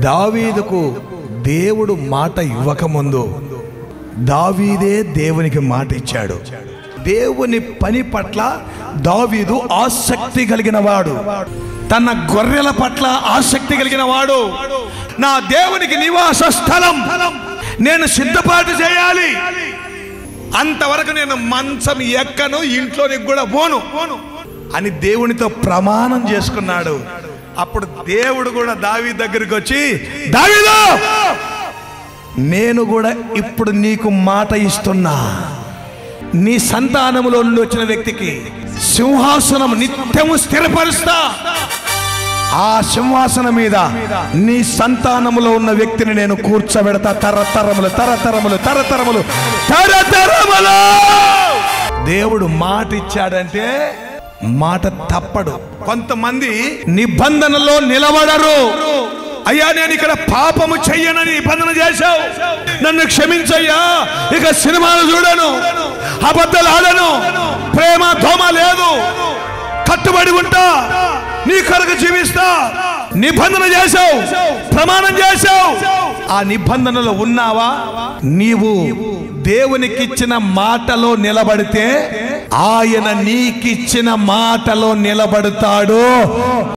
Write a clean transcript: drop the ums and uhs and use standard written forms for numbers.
దావీదుకు దేవుడు మాట ఇవ్వకముందు దావీదే దేవునికి మాట ఇచ్చాడు. దేవుని పని పట్ల దావీదు ఆసక్తి కలిగిన వాడు, తన గొర్రెల పట్ల ఆసక్తి కలిగిన వాడు. నా దేవునికి నివాస స్థలం నేను సిద్ధపాటు చేయాలి, అంతవరకు నేను మంచం ఎక్కను, ఇంట్లోనికి కూడా పోను అని దేవునితో ప్రమాణం చేసుకున్నాడు. అప్పుడు దేవుడు కూడా దావీదు దగ్గరికి వచ్చి, దావీదు, నేను కూడా ఇప్పుడు నీకు మాట ఇస్తున్నా, నీ సంతానములో నుండి వచ్చిన వ్యక్తికి సింహాసనం నిత్యము స్థిరపరుస్తా. ఆ సింహాసనం మీద నీ సంతానములో ఉన్న వ్యక్తిని నేను కూర్చోబెడతా, తరతరములు తరతరములు తరతరములు తరతరములు. దేవుడు మాట ఇచ్చాడంటే మాట తప్పడు. కొంతమంది నిబంధనలో నిలబడరు. అయ్యా, నేను ఇక్కడ పాపము చెయ్యనని నిబంధన చేశావు, నన్ను క్షమించయ్యా, ఇక సినిమాలు చూడను, అబద్ధాలు ఆడను, ప్రేమ దోమ లేదు, కట్టుబడి ఉంటా, నీ కొరకు జీవిస్తా. నిబంధన చేశావు, ప్రమాణం చేశావు, ఆ నిబంధనలో ఉన్నావా? నీవు దేవునికిచ్చిన మాటలో నిలబడితే ఆయన నీకిచ్చిన మాటలో నిలబడతాడు.